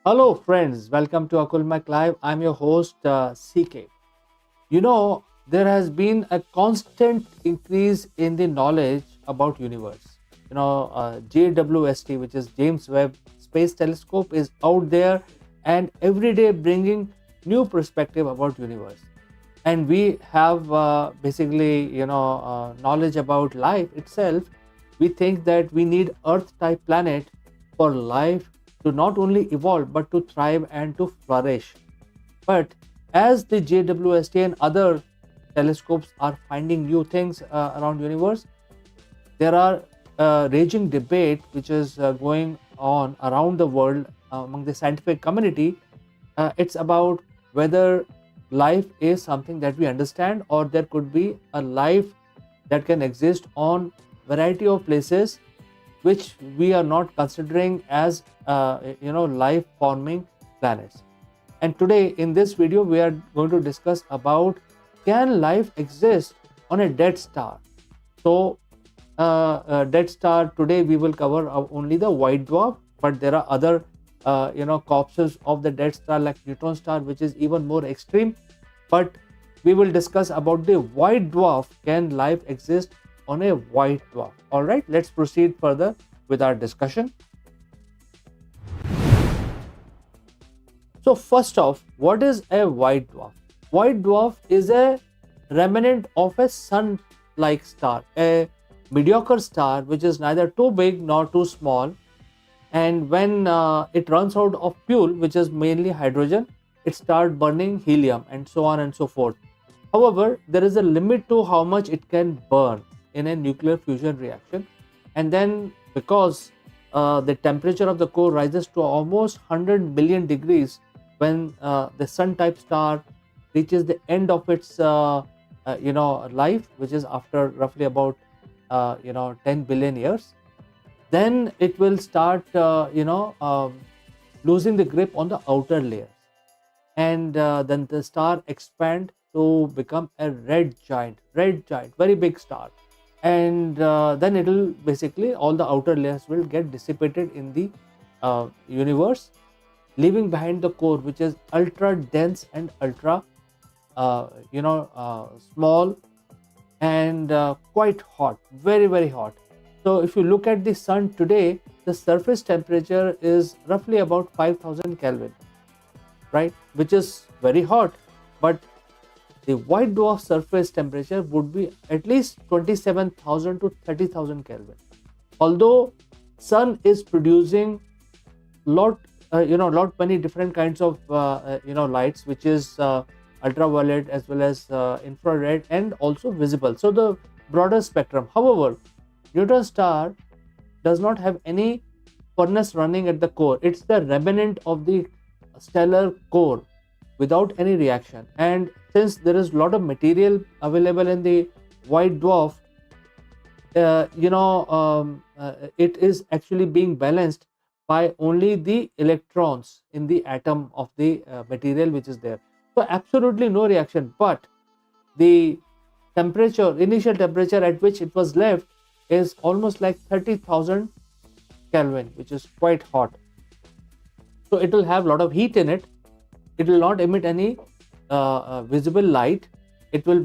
Hello, friends. Welcome to Akulmach Live. I'm your host, CK. There has been a constant increase in the knowledge about universe. JWST, which is James Webb Space Telescope, is out there and every day bringing new perspective about universe. And we have knowledge about life itself. We think that we need Earth-type planet for life to not only evolve but to thrive and to flourish. But as the JWST and other telescopes are finding new things around universe, there are raging debate which is going on around the world among the scientific community. It's about whether life is something that we understand, or there could be a life that can exist on variety of places which we are not considering as life forming planets. And today in this video we are going to discuss about, can life exist on a dead star. So dead star, today we will cover only the white dwarf, but there are other corpses of the dead star like neutron star, which is even more extreme. But we will discuss about the white dwarf. Can life exist on a white dwarf? All right, let's proceed further with our discussion. So first off, what is a white dwarf? White dwarf is a remnant of a sun-like star, a mediocre star which is neither too big nor too small. And when it runs out of fuel, which is mainly hydrogen, it starts burning helium and so on and so forth. However, there is a limit to how much it can burn in a nuclear fusion reaction. And then because the temperature of the core rises to almost 100 million degrees when the sun type star reaches the end of its life, which is after roughly about 10 billion years, then it will start losing the grip on the outer layers, and then the star expand to become a red giant, very big star. And then it will basically, all the outer layers will get dissipated in the universe, leaving behind the core, which is ultra dense and ultra small and quite hot, very hot. So if you look at the sun today, the surface temperature is roughly about 5000 Kelvin, right, which is very hot. But the white dwarf surface temperature would be at least 27,000 to 30,000 Kelvin. Although sun is producing lot many different kinds of lights, which is ultraviolet as well as infrared and also visible, so the broader spectrum. However, neutron star does not have any furnace running at the core. It's the remnant of the stellar core without any reaction. And since there is a lot of material available in the white dwarf, it is actually being balanced by only the electrons in the atom of the material which is there. So absolutely no reaction. But the initial temperature at which it was left is almost like 30,000 Kelvin, which is quite hot. So it will have a lot of heat in it. It will not emit any visible light. It will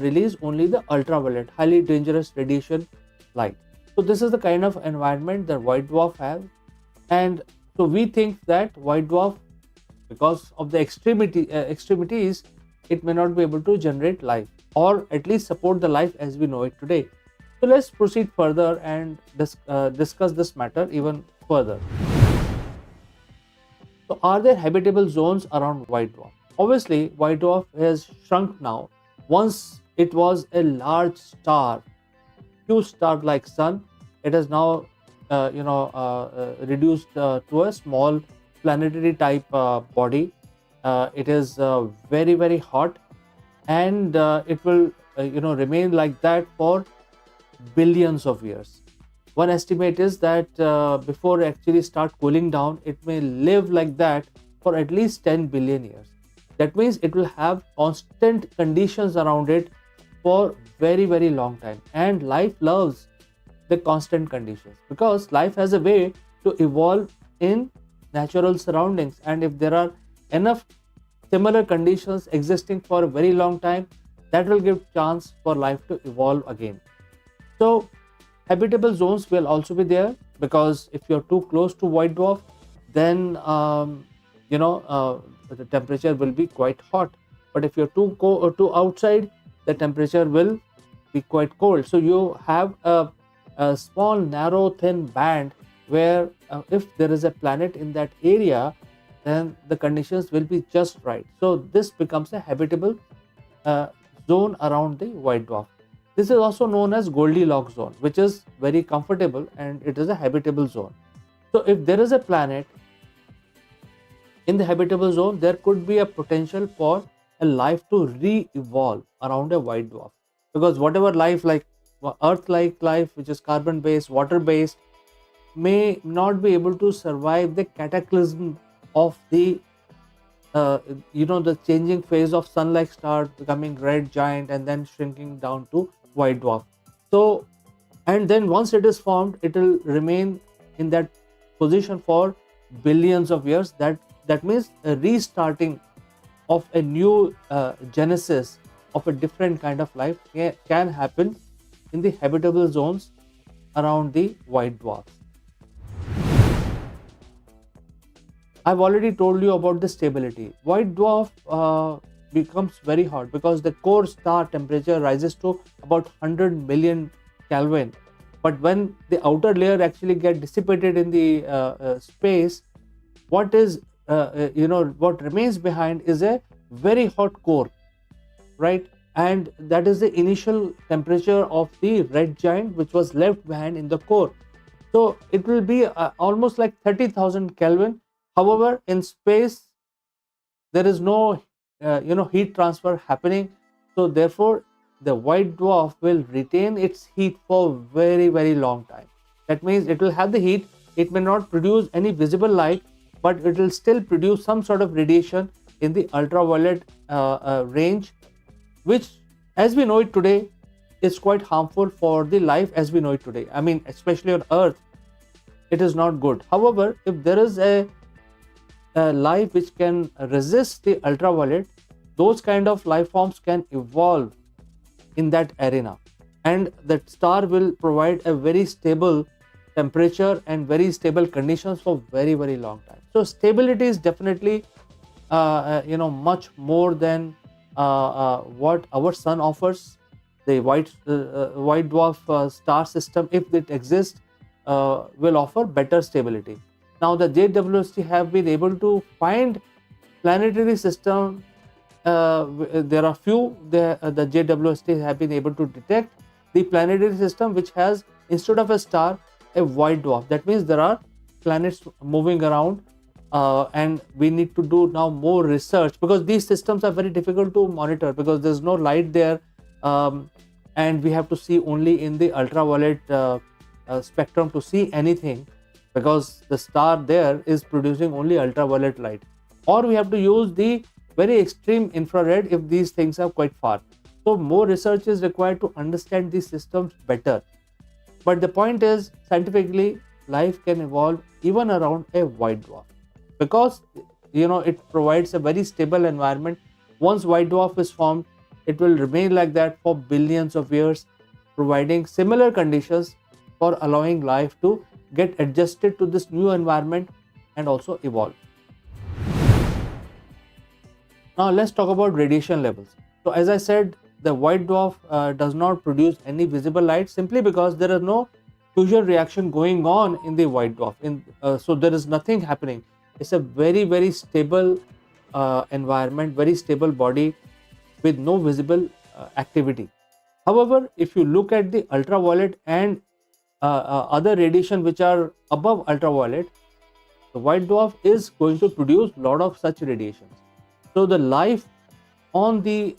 release only the ultraviolet, highly dangerous radiation light. So this is the kind of environment that white dwarf have. And so we think that white dwarf, because of the extremities, it may not be able to generate life, or at least support the life as we know it today. So let's proceed further and discuss this matter even further. So are there habitable zones around white dwarf? Obviously, white dwarf has shrunk now. Once it was a large star, huge star like sun. It has now reduced to a small planetary type body. It is very hot, and it will remain like that for billions of years. One estimate is that before it actually start cooling down, it may live like that for at least 10 billion years. That means it will have constant conditions around it for very long time. And life loves the constant conditions, because life has a way to evolve in natural surroundings, and if there are enough similar conditions existing for a very long time, that will give chance for life to evolve again. So habitable zones will also be there, because if you're too close to white dwarf, then the temperature will be quite hot. But if you're too outside, the temperature will be quite cold. So you have a small, narrow, thin band where if there is a planet in that area, then the conditions will be just right. So this becomes a habitable uh, zone around the white dwarf. This is also known as Goldilocks zone, which is very comfortable and it is a habitable zone. So if there is a planet in the habitable zone, there could be a potential for a life to re-evolve around a white dwarf, because whatever life, like Earth-like life, which is carbon-based, water-based, may not be able to survive the cataclysm of uh, the changing phase of sun-like star becoming red giant and then shrinking down to white dwarf. So, and then once it is formed, it will remain in that position for billions of years. That means a restarting of a new genesis of a different kind of life can happen in the habitable zones around the white dwarfs. I've already told you about the stability. White dwarf becomes very hot because the core star temperature rises to about 100 million Kelvin. But when the outer layer actually get dissipated in the space, what is what remains behind is a very hot core, right? And that is the initial temperature of the red giant, which was left behind in the core. So it will be almost like 30,000 Kelvin. However, in space, there is no heat transfer happening. So therefore, the white dwarf will retain its heat for very, very long time. That means it will have the heat. It may not produce any visible light, but it will still produce some sort of radiation in the ultraviolet range, which, as we know it today, is quite harmful for the life as we know it today. I mean, especially on Earth, it is not good. However, if there is a life which can resist the ultraviolet, those kind of life forms can evolve in that arena, and that star will provide a very stable temperature and very stable conditions for very, very long time. So stability is definitely much more than what our sun offers. The white dwarf star system, if it exists, will offer better stability. Now the JWST have been able to find planetary system. There are few. The JWST have been able to detect the planetary system which has, instead of a star, a white dwarf. That means there are planets moving around, and we need to do now more research, because these systems are very difficult to monitor because there's no light there, and we have to see only in the ultraviolet spectrum to see anything, because the star there is producing only ultraviolet light, or we have to use the very extreme infrared if these things are quite far. So more research is required to understand these systems better. But the point is, scientifically, life can evolve even around a white dwarf, because it provides a very stable environment. Once white dwarf is formed, it will remain like that for billions of years, providing similar conditions for allowing life to get adjusted to this new environment and also evolve. Now let's talk about radiation levels. So as I said, the white dwarf does not produce any visible light, simply because there is no fusion reaction going on in the white dwarf. So there is nothing happening. It's a very, very stable environment, very stable body with no visible activity. However, if you look at the ultraviolet and other radiation which are above ultraviolet, the white dwarf is going to produce a lot of such radiations. So the life on the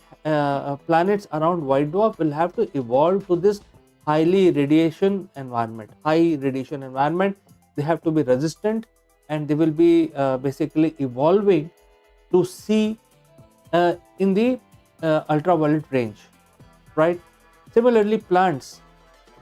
planets around white dwarf will have to evolve to this high radiation environment. They have to be resistant, and they will be basically evolving to see in the ultraviolet range, right? Similarly, plants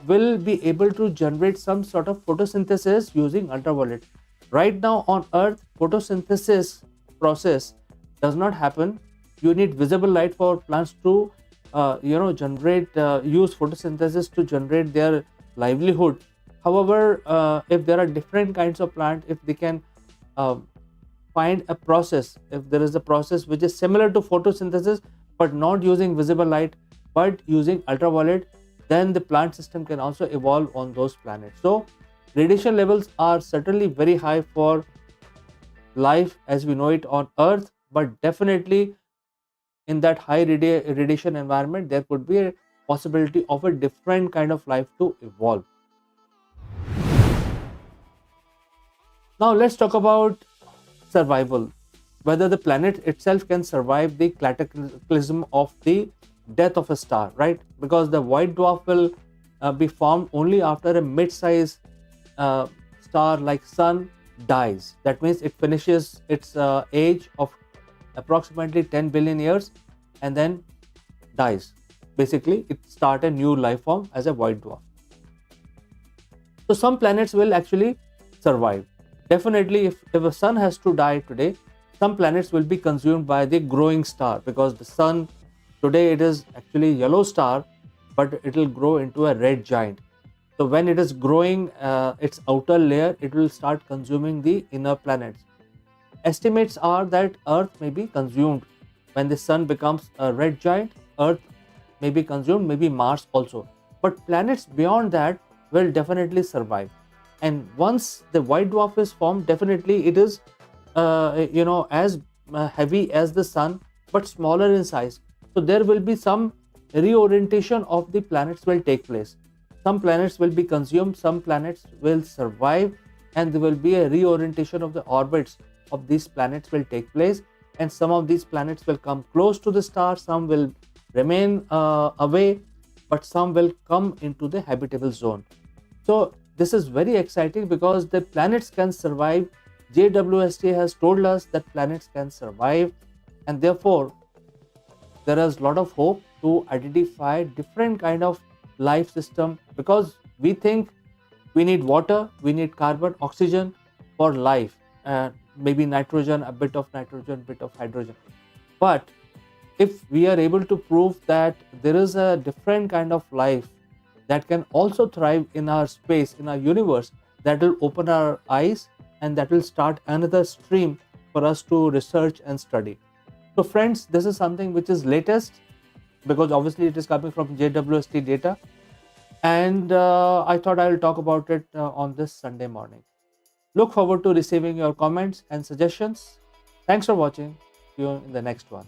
will be able to generate some sort of photosynthesis using ultraviolet. Right now on Earth, photosynthesis process does not happen. You need visible light for plants to, generate, use photosynthesis to generate their livelihood. However, if there are different kinds of plant, if they can uh, find a process, if there is a process which is similar to photosynthesis but not using visible light but using ultraviolet, then the plant system can also evolve on those planets. So radiation levels are certainly very high for life as we know it on Earth, but definitely in that high radiation environment there could be a possibility of a different kind of life to evolve. Now let's talk about survival, whether the planet itself can survive the cataclysm of the death of a star, right? Because the white dwarf will be formed only after a mid-sized uh, star like sun dies. That means it finishes its age of approximately 10 billion years and then dies. Basically, it starts a new life form as a white dwarf. So some planets will actually survive. Definitely, if a sun has to die today, some planets will be consumed by the growing star, because the sun today it is actually yellow star, but it will grow into a red giant. So when it is growing its outer layer, it will start consuming the inner planets. Estimates are that Earth may be consumed when the sun becomes a red giant. Earth may be consumed, maybe Mars also. But planets beyond that will definitely survive. And once the white dwarf is formed, definitely it is, as heavy as the sun, but smaller in size. So there will be some reorientation of the planets will take place. Some planets will be consumed, some planets will survive, and there will be a reorientation of the orbits of these planets will take place, and some of these planets will come close to the star, some will remain away, but some will come into the habitable zone. So this is very exciting because the planets can survive. JWST has told us that planets can survive, and therefore there is a lot of hope to identify different kind of life system, because we think we need water, we need carbon, oxygen for life, maybe nitrogen, a bit of nitrogen, bit of hydrogen. But if we are able to prove that there is a different kind of life that can also thrive in our space, in our universe, that will open our eyes, and that will start another stream for us to research and study. So friends, this is something which is latest, because obviously it is coming from JWST data, and I thought I will talk about it on this Sunday morning. Look forward to receiving your comments and suggestions. Thanks for watching. See you in the next one.